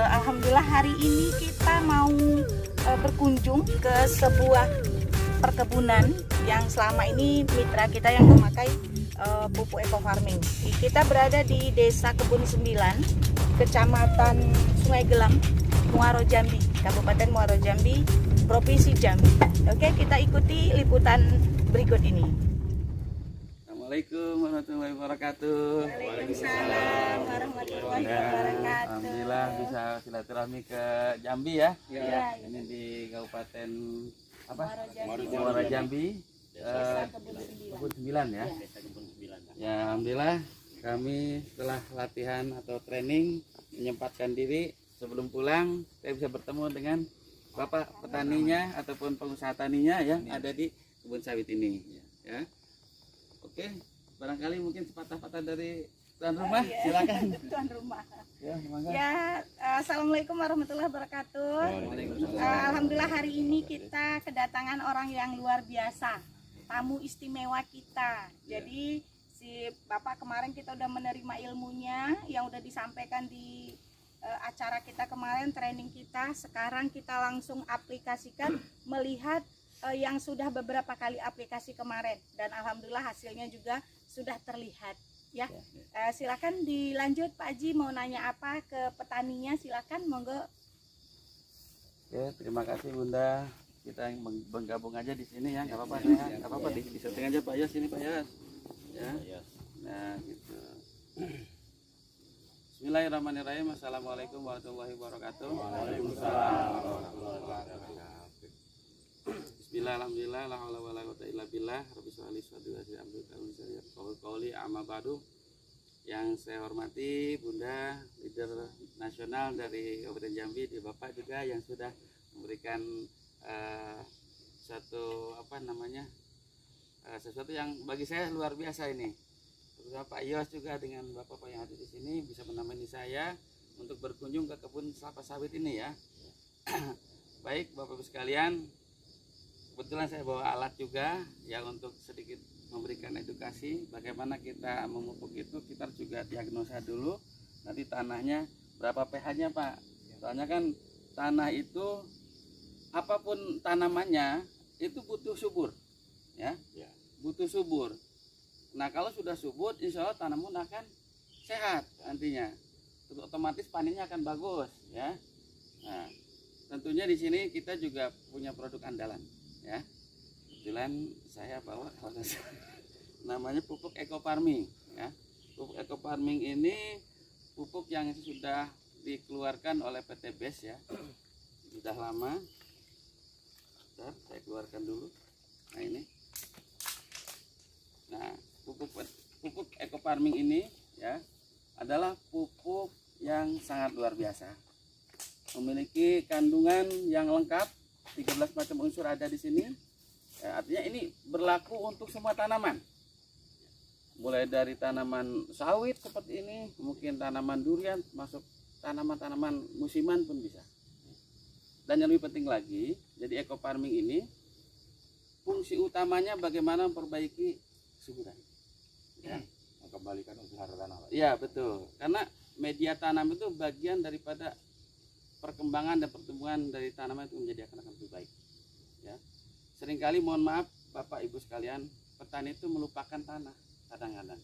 Alhamdulillah hari ini kita mau berkunjung ke sebuah perkebunan yang selama ini mitra kita yang memakai pupuk eco farming. Kita berada di Desa Kebun 9, Kecamatan Sungai Gelam, Muaro Jambi, Kabupaten Muaro Jambi, Provinsi Jambi. Oke, kita ikuti liputan berikut ini. Assalamualaikum warahmatullahi wabarakatuh. Waalaikumsalam warahmatullahi wabarakatuh. Alhamdulillah bisa silaturahmi ke Jambi ya. Ya. Ini di Kabupaten apa? Muaro Jambi. Desa Kebun 9. Kebun 9 ya. Ya, alhamdulillah kami setelah latihan atau training menyempatkan diri sebelum pulang saya bisa bertemu dengan Bapak petaninya ataupun pengusaha taninya ya ada di kebun sawit ini ya. Oke, barangkali mungkin sepatah-patah dari tuan rumah, silakan. Tuan rumah. Ya, semoga. Ya, assalamualaikum warahmatullahi wabarakatuh. Alhamdulillah hari ini kita kedatangan orang yang luar biasa, tamu istimewa kita. Jadi si Bapak kemarin kita udah menerima ilmunya yang udah disampaikan di acara kita kemarin, training kita. Sekarang kita langsung aplikasikan melihat yang sudah beberapa kali aplikasi kemarin dan alhamdulillah hasilnya juga sudah terlihat ya. Silakan dilanjut Pak Haji, mau nanya apa ke petaninya, silakan monggo. Oke, terima kasih Bunda. Kita yang bergabung aja di sini ya, nggak apa-apa ya, nggak apa-apa di setting aja Pak Yas, sini Pak Yas. Ya. Nah gitu. Bismillahirrahmanirrahim. Assalamualaikum warahmatullahi wabarakatuh. Waalaikumsalam warahmatullahi wabarakatuh. Bismillah, alhamdulillah, la haula wala quwwata illa billah. Rabbi shrah li sadri wa yassir li amri qouli amma ba'du. Yang saya hormati Bunda, leader nasional dari Kabupaten Jambi, di Bapak juga yang sudah memberikan sesuatu yang bagi saya luar biasa ini. Terutama Pak Yos juga dengan Bapak-Bapak yang ada di sini bisa menemani saya untuk berkunjung ke kebun kelapa sawit ini ya. Baik Bapak-Bapak sekalian, kebetulan saya bawa alat juga ya untuk sedikit memberikan edukasi bagaimana kita memupuk itu. Kita juga diagnosa dulu nanti tanahnya berapa pH-nya Pak. Soalnya kan tanah itu apapun tanamannya itu butuh subur ya. Butuh subur. Nah kalau sudah subur insya Allah tanaman akan sehat nantinya, otomatis panennya akan bagus ya. Nah tentunya di sini kita juga punya produk andalan ya. Kebetulan saya bawa namanya pupuk eco farming ya. Pupuk eco farming ini pupuk yang sudah dikeluarkan oleh PT BES ya, sudah lama. Bentar, saya keluarkan dulu. Nah ini, nah pupuk eco farming ini ya adalah pupuk yang sangat luar biasa, memiliki kandungan yang lengkap. 13 macam unsur ada di sini ya, artinya ini berlaku untuk semua tanaman, mulai dari tanaman sawit seperti ini, mungkin tanaman durian, masuk tanaman-tanaman musiman pun bisa. Dan yang lebih penting lagi, jadi eco farming ini fungsi utamanya bagaimana memperbaiki kesuburan ya, mengembalikan unsur hara tanah. Ya betul, karena media tanam itu bagian daripada perkembangan dan pertumbuhan dari tanaman itu menjadi akan lebih baik ya. Seringkali mohon maaf Bapak Ibu sekalian, petani itu melupakan tanah kadang-kadang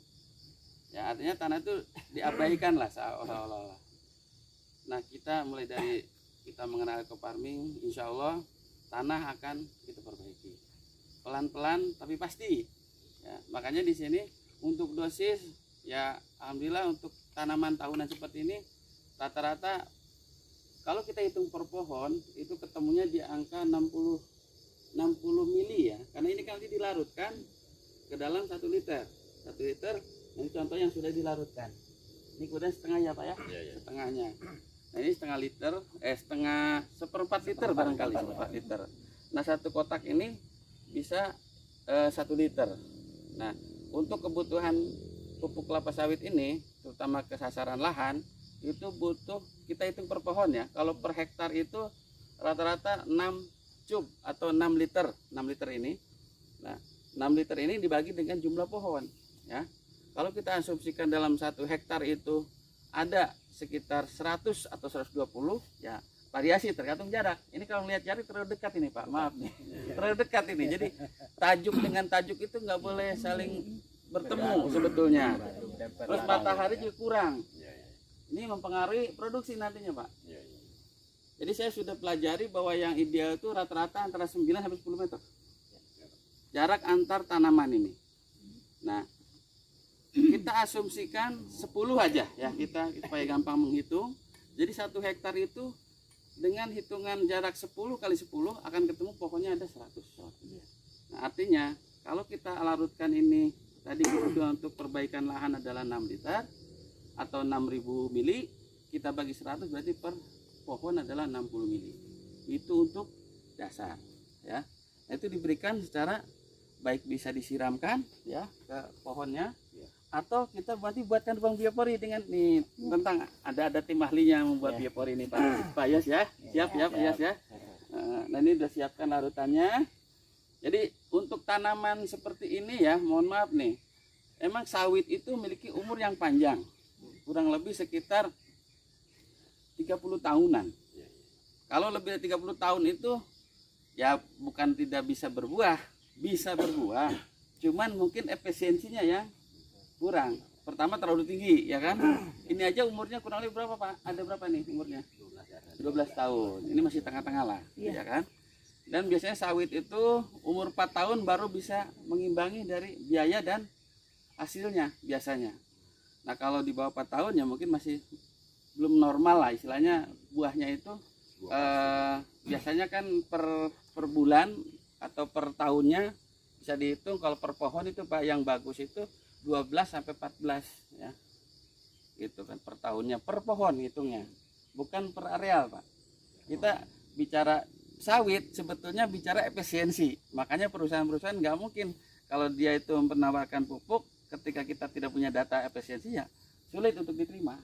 ya, artinya tanah itu diabaikan lah seolah-olah. Nah kita mulai dari kita mengenal eco farming, insya Allah tanah akan kita perbaiki pelan-pelan tapi pasti ya. Makanya di sini untuk dosis ya alhamdulillah untuk tanaman tahunan seperti ini rata-rata kalau kita hitung per pohon itu ketemunya di angka 60 mili ya, karena ini kan nanti dilarutkan ke dalam 1 liter. 1 liter ini contoh yang sudah dilarutkan. Ini kemudian setengah ya Pak ya, setengahnya. Nah ini setengah liter, seperempat liter barangkali, seperempat liter. Nah 1 kotak ini bisa 1 liter. Nah untuk kebutuhan pupuk kelapa sawit ini, terutama ke sasaran lahan, itu butuh kita hitung per pohon ya. Kalau per hektar itu rata-rata 6 cub atau 6 liter. 6 liter ini. Nah 6 liter ini dibagi dengan jumlah pohon ya. Kalau kita asumsikan dalam 1 hektar itu ada sekitar 100 atau 120 ya, variasi tergantung jarak. Ini kalau lihat jarak terlalu dekat ini Pak, maaf nih, terlalu dekat ini. Jadi tajuk dengan tajuk itu nggak boleh saling bertemu sebetulnya. Terus matahari juga kurang. Ini mempengaruhi produksi nantinya Pak. Jadi saya sudah pelajari bahwa yang ideal itu rata-rata antara 9 sampai 10 meter jarak antar tanaman ini. Nah, kita asumsikan 10 aja ya, kita supaya gampang menghitung. Jadi 1 hektar itu dengan hitungan jarak 10 kali 10 akan ketemu pohonnya ada 100. Nah, artinya kalau kita larutkan ini tadi kebutuhan untuk perbaikan lahan adalah 6 liter atau 6.000 mili, kita bagi 100 berarti per pohon adalah 60 mili. Itu untuk dasar ya. Nah, itu diberikan secara baik bisa disiramkan ya ke pohonnya, atau kita berarti buatkan lubang biopori dengan nih tentang ada tim ahlinya membuat biopori ini Pak Yas ya. Siap Yas ya. Nah, ini sudah siapkan larutannya. Jadi untuk tanaman seperti ini ya, mohon maaf nih, emang sawit itu memiliki umur yang panjang, kurang lebih sekitar 30 tahunan. Kalau lebih dari 30 tahun itu ya bukan tidak bisa berbuah, bisa berbuah, cuman mungkin efisiensinya yang kurang. Pertama terlalu tinggi ya kan. Ini aja umurnya kurang lebih berapa Pak? Ada berapa nih umurnya? 12 tahun. Ini masih tengah-tengah lah ya kan. Dan biasanya sawit itu umur 4 tahun baru bisa mengimbangi dari biaya dan hasilnya biasanya. Nah kalau di bawah 4 tahun ya mungkin masih belum normal lah istilahnya. Buahnya itu biasanya kan per bulan atau per tahunnya bisa dihitung. Kalau per pohon itu Pak yang bagus itu 12 sampai 14 ya. Gitu kan per tahunnya, per pohon hitungnya. Bukan per areal Pak. Kita bicara sawit sebetulnya bicara efisiensi. Makanya perusahaan-perusahaan nggak mungkin kalau dia itu menawarkan pupuk ketika kita tidak punya data efisiensi ya sulit untuk diterima.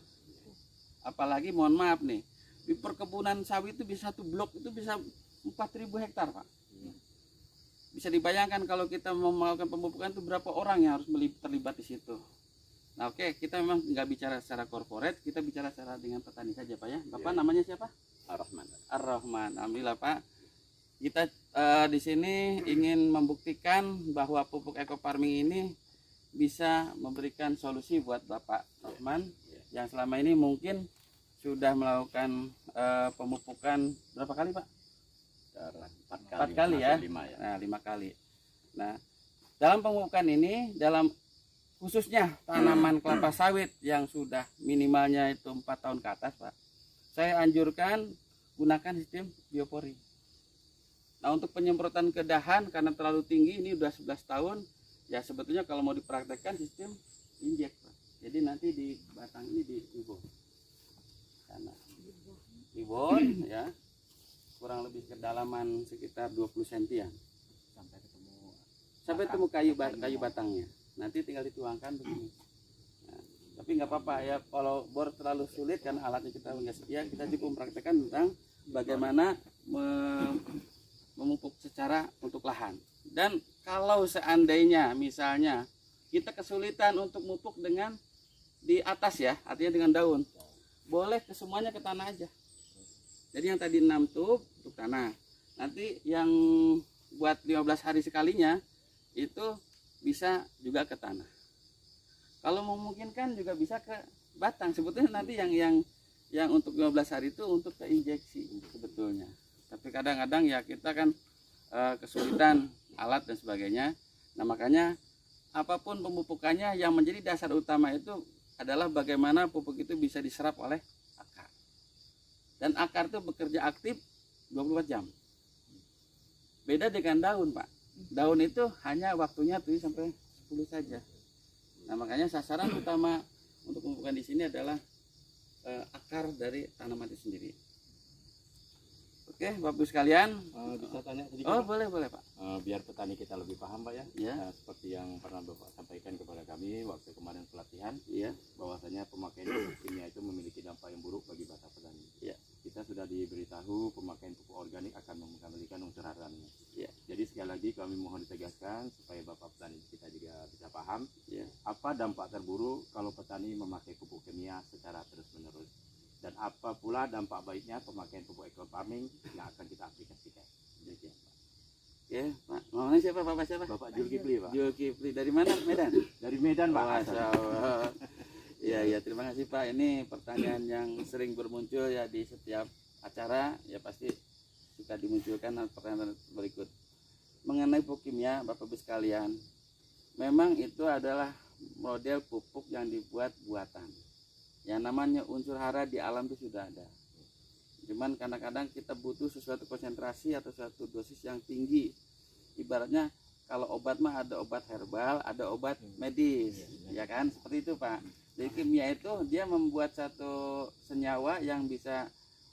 Apalagi mohon maaf nih, di perkebunan sawit itu bisa 1 blok itu bisa 4.000 hektar Pak. Bisa dibayangkan kalau kita mau melakukan pemupukan itu berapa orang yang harus terlibat di situ. Nah oke, kita memang nggak bicara secara korporat, kita bicara secara dengan petani saja Pak ya. Bapak namanya siapa? Ar-Rahman. Ar-Rahman. Alhamdulillah Pak. Kita di sini ingin membuktikan bahwa pupuk eco farming ini bisa memberikan solusi buat Bapak Rahman yang selama ini mungkin sudah melakukan pemupukan berapa kali Pak? 4 kali ya. 5 ya. Nah 5 kali. Nah dalam pemupukan ini, dalam khususnya tanaman kelapa sawit yang sudah minimalnya itu 4 tahun ke atas Pak, saya anjurkan gunakan sistem biopori. Nah untuk penyemprotan ke dahan karena terlalu tinggi ini udah 11 tahun ya, sebetulnya kalau mau dipraktekkan sistem injek Pak. Jadi nanti di batang ini dibon sana, dibon ya, kurang lebih kedalaman sekitar 20 sentian sampai ketemu kayu batangnya. Nanti tinggal dituangkan begini. Nah, tapi nggak apa-apa ya kalau bor terlalu sulit karena alatnya kita nggak setia. Kita cukup mempraktekkan tentang bagaimana memupuk secara untuk lahan. Dan kalau seandainya misalnya kita kesulitan untuk mupuk dengan di atas ya, artinya dengan daun, boleh semuanya ke tanah aja. Jadi yang tadi 6 tub untuk tanah, nanti yang buat 15 hari sekalinya itu bisa juga ke tanah. Kalau memungkinkan juga bisa ke batang. Sebetulnya nanti yang untuk 15 hari itu untuk ke injeksi sebetulnya. Tapi kadang-kadang ya kita kan kesulitan alat dan sebagainya. Nah makanya apapun pemupukannya yang menjadi dasar utama itu adalah bagaimana pupuk itu bisa diserap oleh akar. Dan akar itu bekerja aktif 24 jam. Beda dengan daun Pak. Daun itu hanya waktunya 7 sampai 10 saja. Nah makanya sasaran utama untuk pemupukan di sini adalah akar dari tanaman itu sendiri. Oke Bapak Ibu sekalian. Bisa tanya sedikit? Oh boleh Pak. Biar petani kita lebih paham Pak ya. Ya. Seperti yang pernah Bapak sampaikan kepada kami waktu kemarin pelatihan, Iya. bahwasanya pemakaian pupuk kimia itu memiliki dampak yang buruk bagi bata petani. Iya. Kita sudah diberitahu pemakaian pupuk organik akan mengembalikan unsur haraannya. Iya. Jadi sekali lagi kami mohon ditegaskan supaya Bapak petani kita juga bisa paham Ya. apa dampak terburuk kalau petani memakai pupuk kimia secara terus-menerus, dan apa pula dampak baiknya pemakaian pupuk eco farming yang akan kita aplikasikan. Demikian, Pak. Oke, Pak. Namanya siapa, Bapak siapa? Bapak Zulkifli, Pak. Zulkifli dari mana? Medan. Dari Medan, Pak. Masya Allah. Ya, terima kasih Pak. Ini pertanyaan yang sering bermuncul ya di setiap acara, ya pasti suka dimunculkan pertanyaan berikut. Mengenai pupuk kimia, Bapak Ibu sekalian, memang itu adalah model pupuk yang dibuat buatan. Yang namanya unsur hara di alam itu sudah ada. Cuman kadang-kadang kita butuh sesuatu konsentrasi atau suatu dosis yang tinggi. Ibaratnya kalau obat mah ada obat herbal, ada obat medis, ya kan? Seperti itu, Pak. Jadi kimia itu dia membuat satu senyawa yang bisa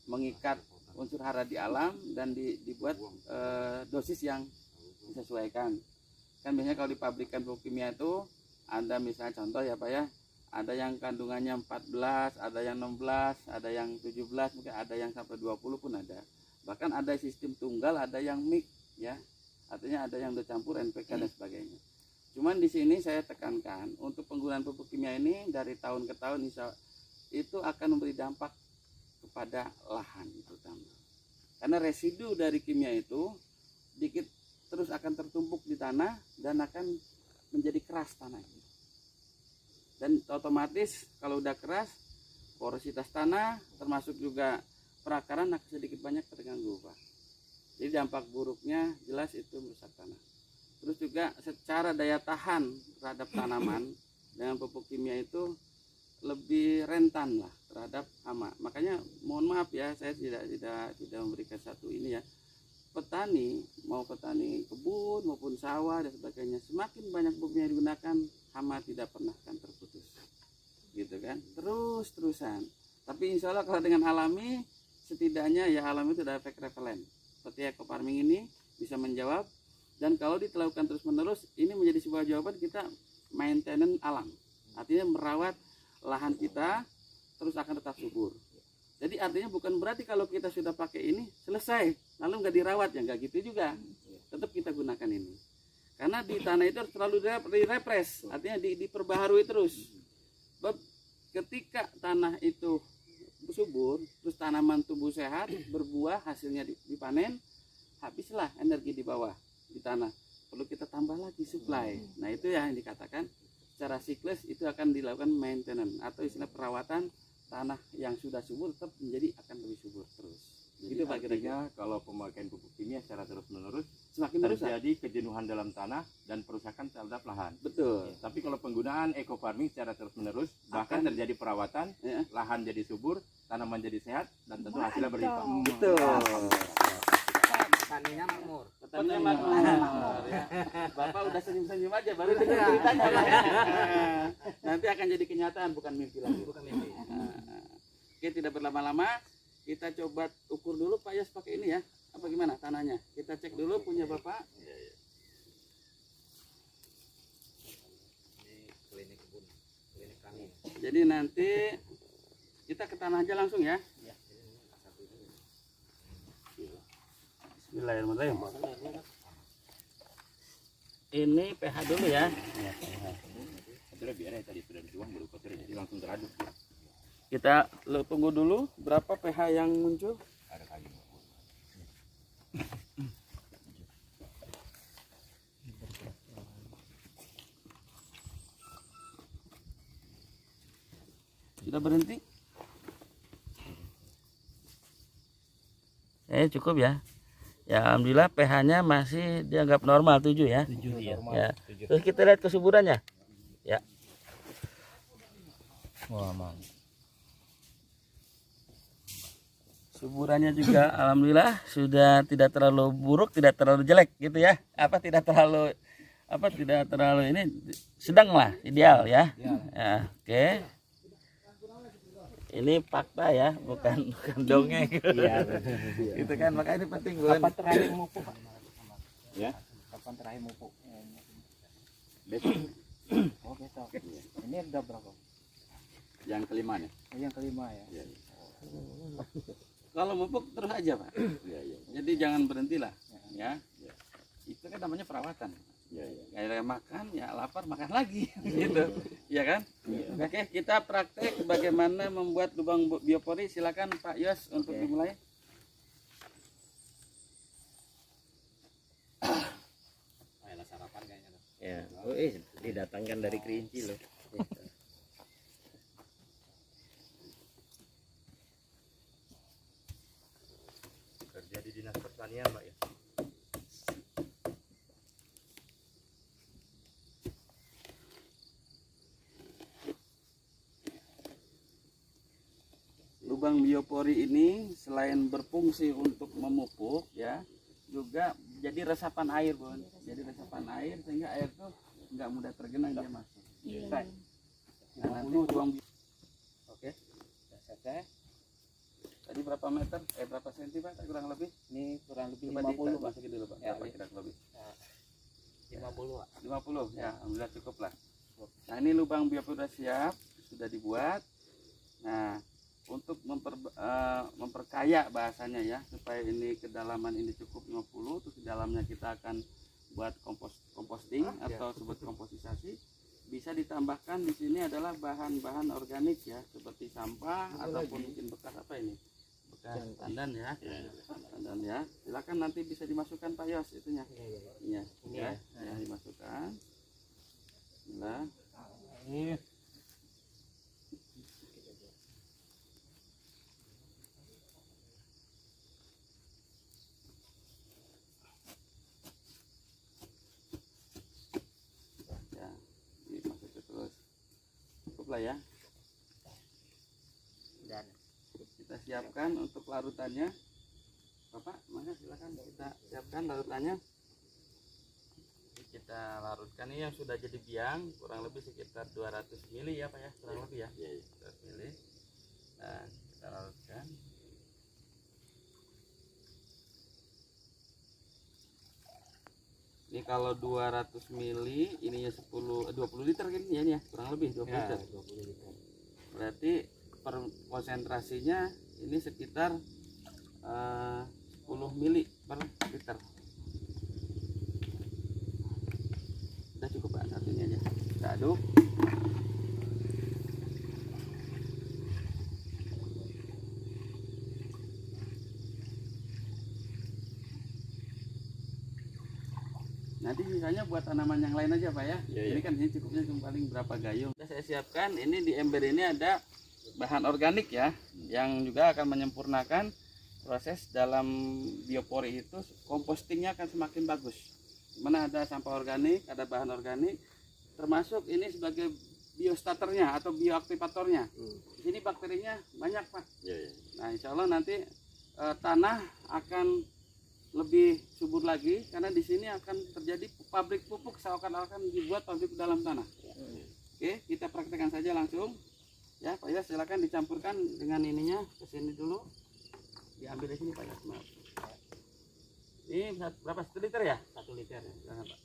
mengikat unsur hara di alam dan dibuat dosis yang disesuaikan. Kan biasanya kalau di pabrikan pupuk kimia itu ada misalnya contoh ya Pak ya, ada yang kandungannya 14, ada yang 16, ada yang 17, mungkin ada yang sampai 20 pun ada. Bahkan ada sistem tunggal, ada yang mix ya. Artinya ada yang bercampur NPK dan sebagainya. Cuman di sini saya tekankan untuk penggunaan pupuk kimia ini dari tahun ke tahun itu akan memberi dampak kepada lahan terutama. Karena residu dari kimia itu dikit terus akan tertumpuk di tanah dan akan menjadi keras tanahnya. Dan otomatis kalau udah keras, porositas tanah termasuk juga perakaran akan sedikit banyak terganggu, Pak. Jadi dampak buruknya jelas itu merusak tanah. Terus juga secara daya tahan terhadap tanaman dengan pupuk kimia itu lebih rentan lah terhadap hama. Makanya mohon maaf ya, saya tidak memberikan satu ini ya. Petani, mau petani kebun maupun sawah dan sebagainya, semakin banyak pupuk yang digunakan, hama tidak pernah akan terputus, gitu kan? Terus-terusan. Tapi insya Allah kalau dengan alami, setidaknya ya alami itu ada efek repelen. Seperti eco farming ini bisa menjawab. Dan kalau dilakukan terus-menerus, ini menjadi sebuah jawaban kita maintenance alam. Artinya merawat lahan kita terus akan tetap subur. Jadi artinya bukan berarti kalau kita sudah pakai ini selesai, lalu nggak dirawat, ya nggak gitu juga. Tetap kita gunakan ini. Karena di tanah itu harus selalu direpres, artinya diperbaharui terus. Ketika tanah itu subur, terus tanaman tumbuh sehat, berbuah, hasilnya dipanen, habislah energi di bawah di tanah. Perlu kita tambah lagi supply. Nah itu yang dikatakan secara siklus itu akan dilakukan maintenance atau istilah perawatan tanah yang sudah subur tetap menjadi akan lebih subur terus. Jadi Gitu Pak kira-kira. kalau pemakaian pupuk kimia secara terus-menerus Semakin merusak. terjadi kejenuhan dalam tanah dan perusakan terhadap lahan. Betul. Tapi kalau penggunaan eco farming secara terus-menerus, bahkan terjadi perawatan, Ya. lahan jadi subur, tanaman jadi sehat, dan tentu hasilnya berlimpah. Betul. Petaninya makmur. Petaninya makmur. Ya. Bapak udah senyum-senyum aja baru dengar ceritanya. Pak. Nanti akan jadi kenyataan, bukan mimpi lagi. Bukan mimpi. Oke, tidak berlama-lama, kita coba ukur dulu Pak Yas pakai ini ya. Apa gimana tanahnya? Kita cek dulu punya Bapak. Ini klinik kebun, klinik kami. Jadi nanti kita ke tanah aja langsung ya. Bismillahirrahmanirrahim. Ini pH dulu ya. Kotornya biar ya tadi sudah dibuang baru kotor, jadi langsung teraduk. Kita tunggu dulu berapa pH yang muncul. Ada kali. Sudah berhenti? Cukup ya. Ya alhamdulillah pH-nya masih dianggap normal 7 ya. 7 ya. Ya. Terus kita lihat kesuburannya. Ya. Wah, mantap. Suburannya juga alhamdulillah sudah tidak terlalu buruk, tidak terlalu jelek gitu ya. Tidak terlalu ini sedang lah, ideal ya. Ya, oke. Ini fakta ya, bukan dongeng. Iya. Itu kan makanya ini penting Bun. Kapan terakhir mupuk, Pak? Ya. Kapan terakhir mupuk? Besok. Oh, besok. Ini udah berapa? Yang kelima nih. Oh, yang kelima ya. Iya. Kalau mupuk terus aja Pak. Iya. Jadi jangan berhenti lah ya. itu kan namanya perawatan. Ya, ya. Kayak makan ya lapar makan lagi gitu, ya kan? Oke, kita praktek bagaimana membuat lubang biopori. Silakan Pak Yos untuk Oke. dimulai. Ya. Oh, didatangkan dari Kerinci loh. Kerja di dinas pertanian, Pak ya. Lubang biopori ini selain berfungsi untuk memupuk ya, juga jadi resapan air, Bun. Jadi resapan air sehingga air tuh nggak mudah tergenang dia masuk. Iya. Nah, nanti lubang Oke. Sudah selesai. tadi berapa meter? Berapa senti Pak? Kurang lebih? Ini kurang lebih Coba 50 Pak. masukin dulu Pak. Ya, Berapa ini. kira lebih? 50 Pak. 50 ya, alhamdulillah cukup lah. Nah, ini lubang biopori sudah siap, sudah dibuat. Nah, untuk memperkaya bahasanya ya, supaya ini kedalaman ini cukup 50, terus di dalamnya kita akan buat composting atau sebut komposisasi. Bisa ditambahkan di sini adalah bahan-bahan organik ya, seperti sampah ataupun mungkin bekas apa ini? Bekas tandan ya. Tandan ya. Silakan nanti bisa dimasukkan Pak Yos itunya. Iya, ya, ya dimasukkan. Bismillah. Ini Ya, dimasukin terus. Cukup lah ya. dan Kita siapkan untuk larutannya. Bapak, maka silakan kita siapkan larutannya. Ini kita larutkan ini yang sudah jadi biang, kurang lebih sekitar 200 ml ya Pak ya, kurang lebih ya. 200 ml. Nah, kita larutkan. Ini kalau 200 ml, ininya 20 liter kan ya, kurang lebih 20 liter. 20 liter. Berarti per konsentrasinya ini sekitar 10 mili per liter. Udah cukup Pak, satu ini aja. Kita aduk. Nanti sisanya buat tanaman yang lain aja Pak ya. Ini kan ini cukupnya cuma paling berapa gayung. Sudah saya siapkan, ini di ember ini ada bahan organik ya, yang juga akan menyempurnakan proses dalam biopori itu. Compostingnya akan semakin bagus. Dimana ada sampah organik, ada bahan organik, termasuk ini sebagai biostarternya atau bioaktivatornya. Di sini bakterinya banyak Pak. Nah insya Allah nanti tanah akan lebih subur lagi karena di sini akan terjadi pabrik pupuk seakan-akan dibuat pabrik dalam tanah. Oke, kita praktekkan saja langsung. Ya Pak ya, silakan dicampurkan dengan ininya ke sini dulu. Diambil di sini Pak ya. Maaf. Ini berapa? 1 liter ya? 1 liter ya. Silakan, Pak.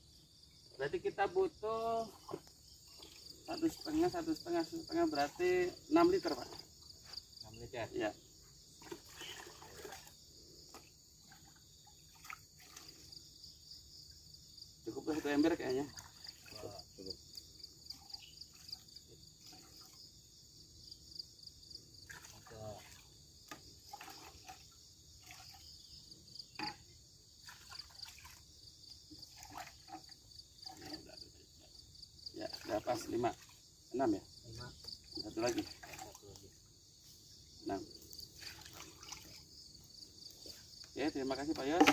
Berarti kita butuh 1,5 berarti 6 liter Pak. 6 liter. Ya. Cukup satu ember kayaknya. Cukup. Ya, udah pas 5. 6 ya? 5. Satu lagi. 6. Oke, terima kasih Pak Yos.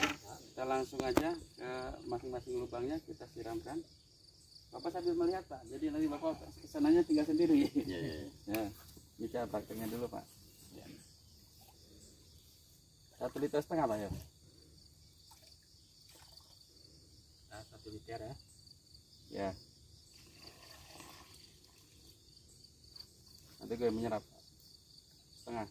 Kita langsung aja ke masing-masing lubangnya kita siramkan. Bapak sambil melihat Pak, jadi nanti Bapak kesananya tinggal sendiri. Ya, bisa prakteknya dulu Pak. 1,5 liter Pak Yos. Nah, 1 liter ya. Ya. Nanti gue menyerap setengah.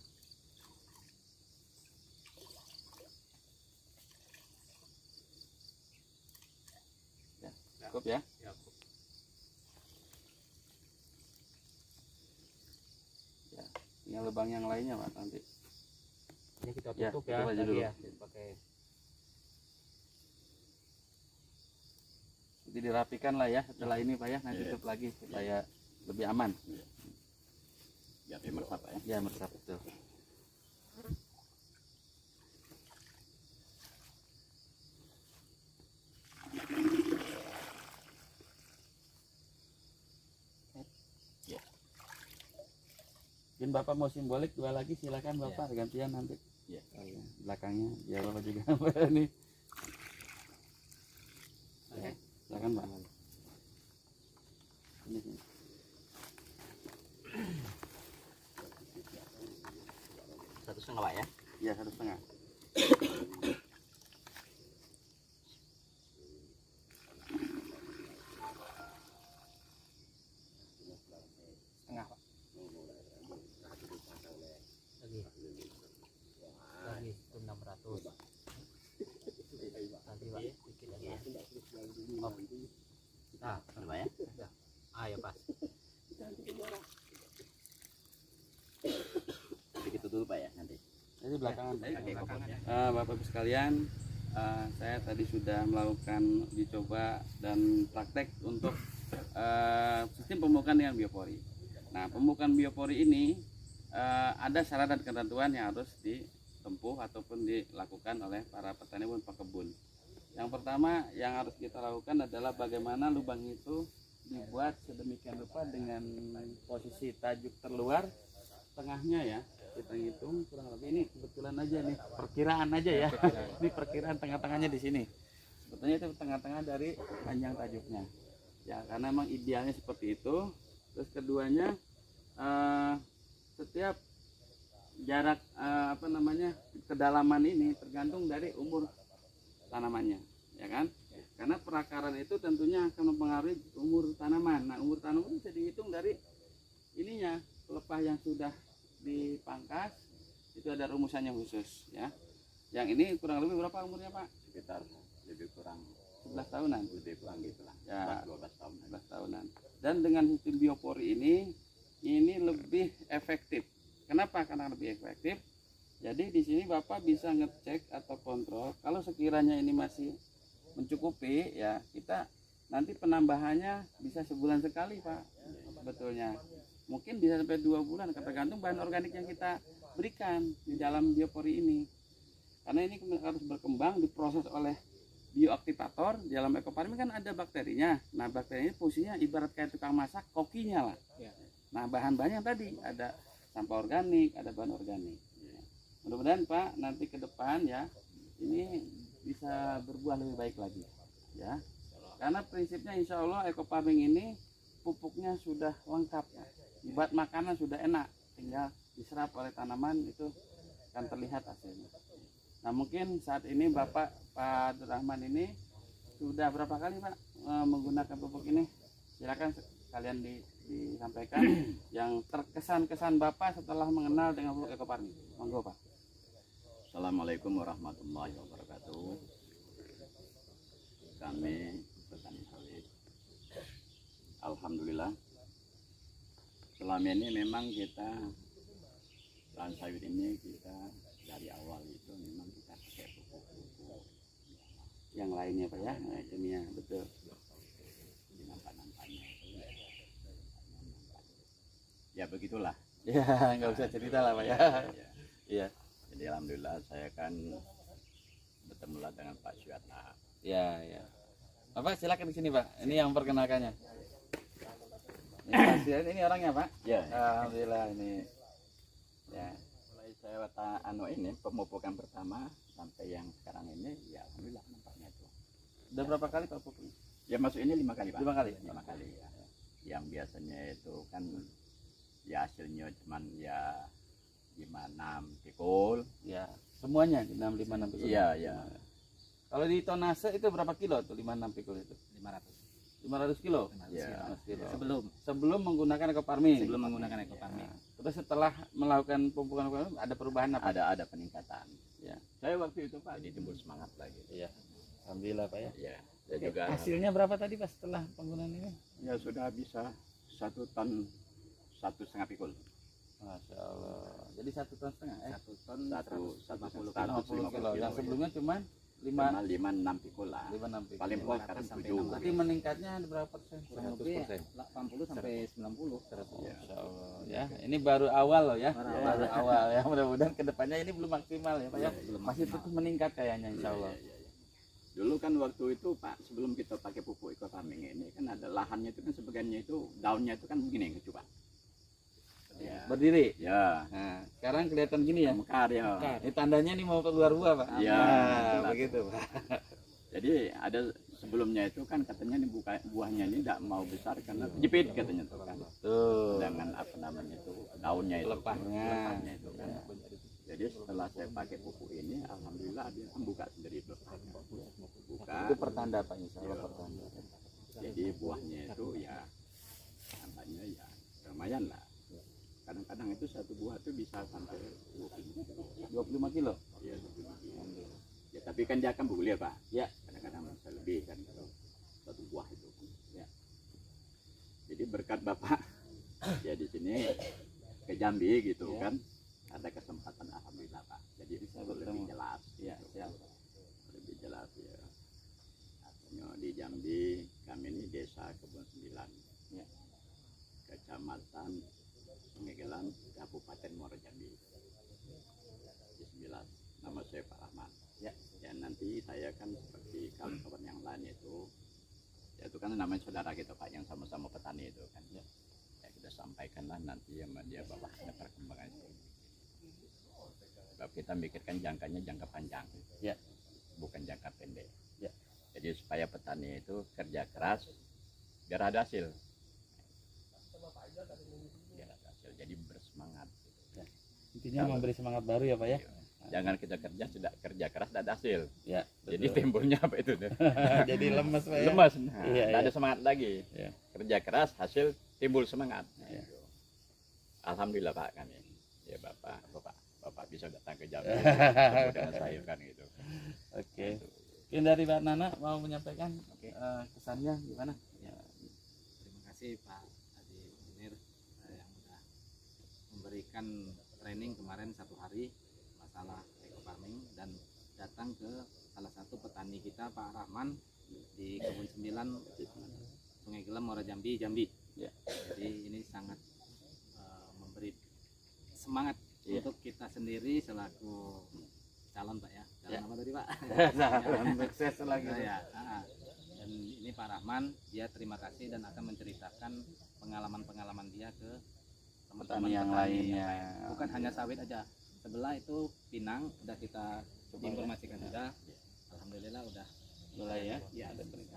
Ya, cukup ya. Ya. Ya, tinggal lubang yang lainnya Pak nanti. Ini kita Ya, tutup ya, tutup aja tadi dulu. ya, pakai Jadi dirapikan lah ya setelah ini Pak ya, nanti tutup lagi supaya lebih aman. Biar dia meresap Pak ya. Ya meresap betul. Mungkin Bapak mau simbolik 2 lagi, silakan Bapak gantian nanti. Iya. Belakangnya biar Bapak juga ini. Ya, silakan Pak. Ini. 1,5 Pak ya. Ya 1,5. Setengah Pak. Lagi itu 600. Nanti Pak bikin lagi ya. Oh. Nah, Pak ya. Sudah. Ayo pas. Begitu dulu Pak ya nanti. Jadi belakangan. Belakangan ya. Bapak Ibu sekalian, saya tadi sudah melakukan uji coba dan praktek untuk sistem pemupukan dengan biopori. Nah, pemupukan biopori ini ada syarat dan ketentuan yang harus ditempuh ataupun dilakukan oleh para petani maupun pekebun. Yang pertama yang harus kita lakukan adalah bagaimana lubang itu dibuat sedemikian rupa dengan posisi tajuk terluar, tengahnya ya. Kita hitung kurang lebih, ini kebetulan aja nih, perkiraan aja ya. Ini perkiraan tengah-tengahnya di sini. Sebetulnya itu tengah-tengah dari panjang tajuknya. Ya, karena memang idealnya seperti itu. Terus keduanya setiap jarak kedalaman ini tergantung dari umur tanamannya, ya kan? Karena perakaran itu tentunya akan mempengaruhi umur tanaman. Nah, umur tanaman bisa dihitung dari ininya, pelepah yang sudah dipangkas itu ada rumusannya khusus ya. Yang ini kurang lebih berapa umurnya Pak? Sekitar lebih kurang 11 tahunan. lebih kurang gitulah. Ya, 12 tahun. 11 tahunan. Dan dengan sistem biopori ini lebih efektif. Kenapa? Karena lebih efektif. Jadi di sini Bapak bisa ngecek atau kontrol kalau sekiranya ini masih mencukupi ya, kita nanti penambahannya bisa sebulan sekali Pak. Sebetulnya mungkin bisa sampai 2 bulan, tergantung bahan organik yang kita berikan di dalam biopori ini. Karena ini harus berkembang, diproses oleh bioaktivator. Di dalam ekofarming kan ada bakterinya. Nah, bakteri ini fungsinya ibarat kayak tukang masak, kokinya lah. Nah, bahan-bahan yang tadi ada sampah organik, ada bahan organik. Mudah-mudahan Pak nanti ke depan ya ini bisa berbuah lebih baik lagi ya. Karena prinsipnya insya Allah ekofarming ini pupuknya sudah lengkap ya. Buat makanan sudah enak, tinggal diserap oleh tanaman itu akan terlihat hasilnya. Nah, mungkin saat ini Bapak Pak Abdurrahman ini sudah berapa kali Pak menggunakan pupuk ini? Silakan kalian disampaikan yang terkesan-kesan Bapak setelah mengenal dengan pupuk ekofarming. Monggo Pak. Assalamualaikum warahmatullahi wabarakatuh. Kami petani sawit, alhamdulillah selama ini memang kita lahan sawit ini kita dari awal itu memang kita pakai pupuk Yang lainnya Pak ya, kimia betul. di nampak-nampaknya itu. Ya begitulah. Ya nggak usah cerita lah Pak ya. Iya. Jadi alhamdulillah saya kan bertemu dengan Pak Syuatna. Ya ya. Bapak silakan di sini Pak. Ini yang perkenalkannya. Ini orangnya Pak. Ya. Alhamdulillah ini. Ya. Mulai saya ini pemupukan pertama sampai yang sekarang ini ya alhamdulillah nampaknya itu. Udah berapa kali Pak pupuknya? Ya masuk ini 5 kali Pak. 5 kali. 5 kali ya. Yang biasanya itu kan ya hasilnya cuman ya 5-6 pikul. Ya, semuanya di 65 pikul. Iya, iya. Kalau di tonase itu berapa kilo tuh 56 pikul itu? 500 kilo. Iya. 500 kilo. Sebelum menggunakan ekofarming. menggunakan ekofarming. Terus setelah melakukan pemupukan ekofarming ada perubahan apa? Ada peningkatan. Ya. Saya waktu itu Pak jadi timbul semangat lagi. Iya. Alhamdulillah Pak ya. Iya. Dan juga Hasilnya berapa tadi Pak setelah penggunaan ini? ya sudah bisa 1 ton 1,5 pikul. Masya Allah. Jadi 1,5 ton ya? 1 ton 150 50 kilo. Yang sebelumnya cuman 5 6 pikul lah. 5-6 pikul. Paling pol sekarang 7. Berarti meningkatnya ada berapa persen? 100%. 80 sampai 90. Ya. Insya Allah ya. Ini baru awal loh ya. Baru Baru awal ya. Mudah-mudahan kedepannya ini belum maksimal ya Pak ya. Belum Masih maksimal. terus meningkat kayaknya Insya Allah. Dulu kan waktu itu Pak, sebelum kita pakai pupuk eco farming ini kan ada lahannya itu kan sebagiannya itu daunnya itu kan begini coba. Ya. Berdiri. Ya. Nah, sekarang kelihatan gini ya. Mekar ya. Ini tandanya ini mau keluar buah Pak. Iya. Nah, begitu Pak. Jadi ada sebelumnya itu kan katanya nih buahnya ini tidak mau besar karena jepit katanya tuh kan. Tuh. Dengan apa namanya itu daunnya itu. Lepahnya. Lepahnya itu kan. Jadi setelah saya pakai pupuk ini, alhamdulillah dia kan buka sendiri tuh. Buka. Itu pertanda Pak Insya Allah pertanda. Jadi buahnya itu ya namanya ya lumayan lah. Kadang-kadang itu satu buah itu bisa sampai 25 kilo. ya, 25 kilo. Ya tapi kan dia akan bergulir Pak. Ya. Kadang-kadang bisa lebih kan kalau satu buah itu. Ya. Jadi berkat Bapak ya di sini ke Jambi gitu Ya. kan ada kesempatan alhamdulillah Pak. Jadi bisa lebih jelas. Ya, siap. Lebih jelas ya. Artinya di Jambi kami ini desa Kebun Sembilan. Ya. Kecamatan Sungai Kabupaten Muara Jambi. Di 9. Nama saya Pak Rahman. Ya. Dan nanti saya kan seperti kawan-kawan yang lain itu kan namanya saudara kita Pak yang sama-sama petani itu kan. Ya, kita sampaikanlah nanti sama dia bahwa ada perkembangan itu. Sebab kita mikirkan jangkanya jangka panjang. Ya. Bukan jangka pendek. Ya. Jadi supaya petani itu kerja keras biar ada hasil. Biar ada hasil. Jadi bersemangat. Intinya memberi semangat baru ya Pak ya. Jangan kita sudah kerja keras tidak ada hasil. Ya. Jadi timbulnya apa itu? Jadi lemes Pak ya. Lemas. Nah, Iya, tidak iya. ada semangat lagi. Iya. Kerja keras hasil timbul semangat. Iya. Alhamdulillah Pak kami. Ya Bapak bisa datang ke Jambi dengan saya kan gitu. Oke. Mungkin dari Mbak Nana mau menyampaikan kesannya gimana? Ya, terima kasih Pak Haji Munir yang sudah memberikan training kemarin 1 hari masalah eco farming dan datang ke salah satu petani kita Pak Rahman di Kebun Sembilan Sungai Gelem Muara Jambi. Ya. Jadi ini sangat memberi semangat Ya. untuk kita sendiri selaku calon Pak ya. Calon Ya. apa tadi Pak? Sukses lagi. Ya, dan ini Pak Rahman, dia terima kasih dan akan menceritakan pengalaman-pengalaman dia ke teman-teman Petani yang lainnya. Bukan hanya sawit aja. Sebelah itu pinang udah kita informasikan juga. Alhamdulillah udah Mulai ya. ya. Ada berita.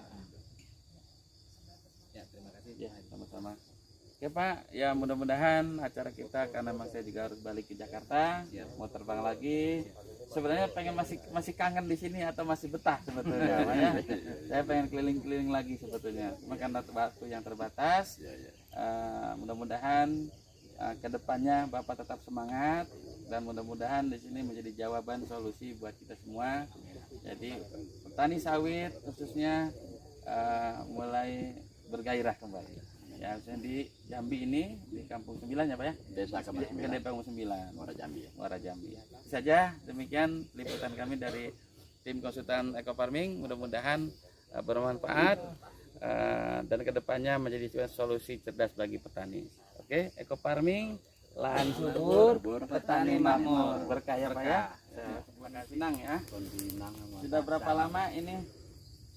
Ya, terima kasih. Ya, sama-sama. Oke Pak, ya mudah-mudahan acara kita karena memang saya juga harus balik ke Jakarta, Siap. mau terbang lagi. Sebenarnya pengen masih kangen di sini atau masih betah sebetulnya, Pak ya. Saya pengen keliling-keliling lagi sebetulnya. Cuma karena waktu yang terbatas, mudah-mudahan kedepannya Bapak tetap semangat dan mudah-mudahan di sini menjadi jawaban solusi buat kita semua. Jadi petani sawit khususnya mulai bergairah kembali. Ya, khususnya di Jambi ini di Kampung 9 ya Pak ya. Desa Kebun Di Sembilan, Kampung 9. Muara Jambi. Muara Jambi. Itu saja demikian liputan kami dari tim konsultan Eco Farming. Mudah-mudahan bermanfaat dan kedepannya menjadi solusi cerdas bagi petani. Oke, Eco Farming, lahan subur, petani makmur, berkah ya Pak ya. Senang ya. Sudah berapa lama ini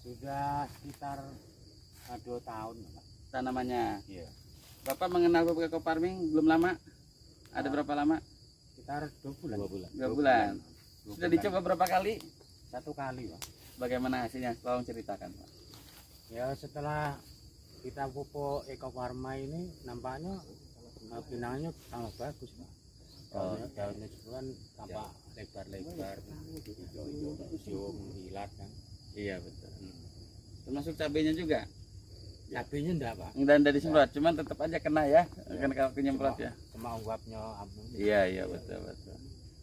Sudah sekitar 2 tahun. tanamannya? Iya. Bapak mengenal pupuk Eco Farming belum lama? Ada berapa lama? Sekitar 2 bulan. 2 bulan. Sudah dicoba berapa kali? 1 kali Pak. Bagaimana hasilnya? Tolong ceritakan Pak. Ya setelah kita pupuk Eco Farma ini nampaknya pinangnya tambah bagus Pak. Daunnya juga kan tampak lebar-lebar, hijau-hijau mengkilat kan. Iya betul. Termasuk cabenya juga? Cabenya enggak Pak. Dan dari semprot, cuman tetap aja kena ya, kena kalau nyemprot ya. Cuma uapnya amun. Iya betul.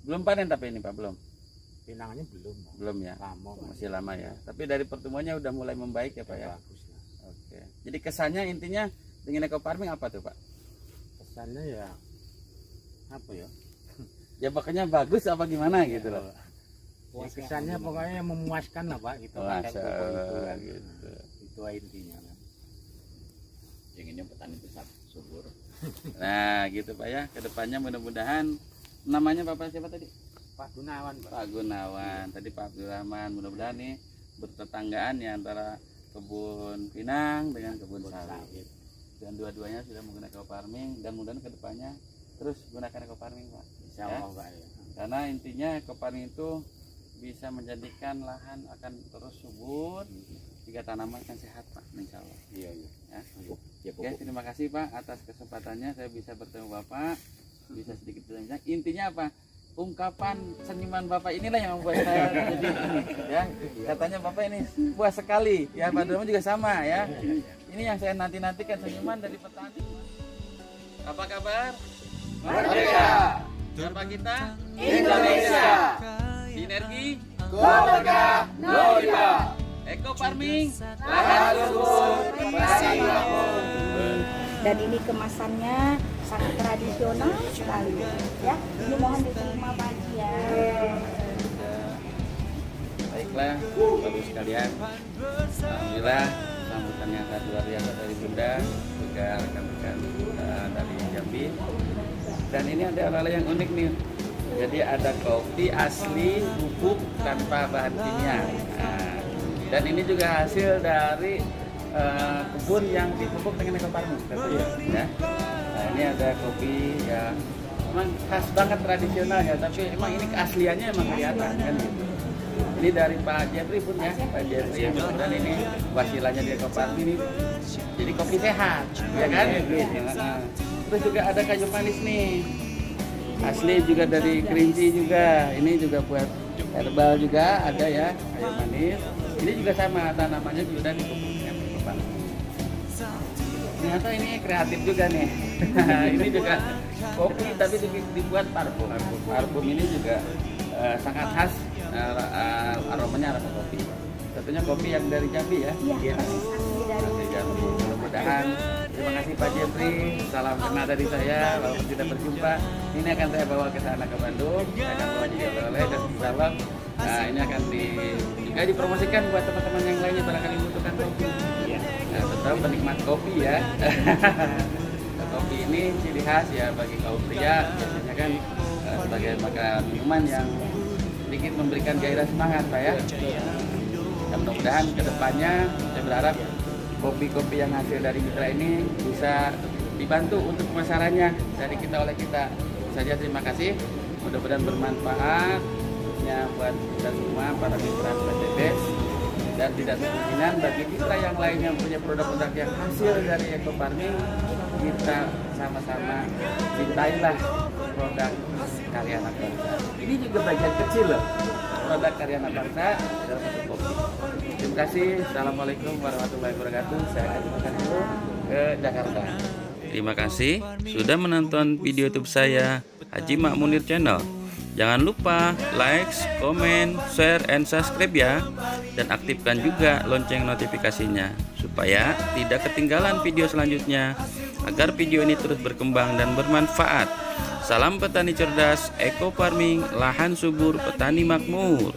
Belum panen tapi ini Pak belum? Pinangnya belum Pak. Belum ya? Lama Pak. Masih lama ya. Tapi dari pertumbuhannya udah mulai membaik ya Pak ya. Bagus lah. Oke. Jadi kesannya intinya dengan Eco Farming apa tuh Pak? Kesannya ya apa ya? Ya pokoknya bagus apa gimana gitu loh. kesannya pokoknya memuaskan lah Pak gitu. Masa Itu kan. gitu. Itu intinya kan. Inginnya petani itu subur. Nah gitu Pak ya, kedepannya mudah-mudahan namanya Bapak siapa tadi? Pak Gunawan Pak. Pak Gunawan, tadi Pak Abdurrahman, mudah-mudahan nih bertetanggaan ya antara kebun pinang dengan kebun sawit. Dan dua-duanya sudah menggunakan eco farming dan mudah-mudahan kedepannya terus gunakan eco farming Pak. Insya Allah Pak ya. Karena intinya eco farming itu bisa menjadikan lahan akan terus subur jika tanaman akan sehat Pak, insya Allah. Iya. Ya. Ya, Oke, terima kasih Pak atas kesempatannya saya bisa bertemu Bapak, bisa sedikit berbincang. Intinya apa? Ungkapan seniman Bapak inilah yang membuat saya jadi ini ya. Katanya Bapak ini puas sekali ya, Pak Domo juga sama ya. Ini yang saya nanti-nantikan, senyuman dari petani. Apa kabar? Merdeka. Siapa kita? Indonesia. Sinergi Keluarga Noida. Eco Farming. Lahan subur petani makmur. Dan ini kemasannya sangat tradisional sekali ya. Ini mohon diterima Pak ya. Baiklah, Bapak sekalian. Alhamdulillah sambutan yang sangat luar biasa dari Bunda, juga rekan-rekan dari Jambi. Dan ini ada hal-hal yang unik nih. Jadi ada kopi asli bubuk tanpa bahan kimia. Nah, dan ini juga hasil dari kebun yang dipupuk dengan eco farming, ya. Nah, ini ada kopi yang memang khas banget tradisional ya, tapi emang ini keasliannya emang kelihatan kan gitu. Ini dari Pak Jeffrey pun ya, Pak Jeffrey, dan ini wasilanya di eco farming ini. Jadi kopi sehat, ya kan? Nah, terus juga ada kayu manis nih. Asli juga dari Kerinci juga. Ini juga buat herbal juga ada ya, kayu manis. Ini juga sama, tanamannya juga dari pupuknya. Ternyata ini kreatif juga nih. Ini juga kopi tapi dibuat parfum. Parfum ini juga sangat khas, aromanya aroma kopi. Tentunya kopi yang dari Jambi ya. Iya, Dari Jambi. Mudah-mudahan. Terima kasih Pak Jeffrey. Salam kenal dari saya. Walaupun tidak berjumpa, ini akan saya bawa ke sana ke Bandung. Saya akan bawa jadi oleh-oleh dan insyaallah ini akan juga dipromosikan buat teman-teman yang lainnya barangkali membutuhkan kopi. Nah, tetap penikmat kopi ya. Kopi ini ciri khas ya bagi kaum pria, biasanya kan sebagai makanan minuman yang sedikit memberikan gairah semangat Pak ya. Dan mudah-mudahan kedepannya saya berharap kopi-kopi yang hasil dari mitra ini bisa dibantu untuk pemasarannya dari kita oleh kita. Saja terima kasih, mudah-mudahan bermanfaat khususnya buat kita semua para mitra PTB, dan tidak kemungkinan bagi mitra yang lain yang punya produk-produk yang hasil dari eco farming, kita sama-sama cintailah produk karya anak bangsa. Ini juga bagian kecil loh, produk karya anak bangsa dalam bentuk kopi. Terima kasih. Assalamualaikum warahmatullahi wabarakatuh. Saya akan makan dulu ke Jakarta. Terima kasih sudah menonton video YouTube saya, Haji Mak Munir Channel. Jangan lupa like, comment, share, and subscribe ya. Dan aktifkan juga lonceng notifikasinya supaya tidak ketinggalan video selanjutnya, agar video ini terus berkembang dan bermanfaat. Salam petani cerdas, eco farming, lahan subur, petani makmur.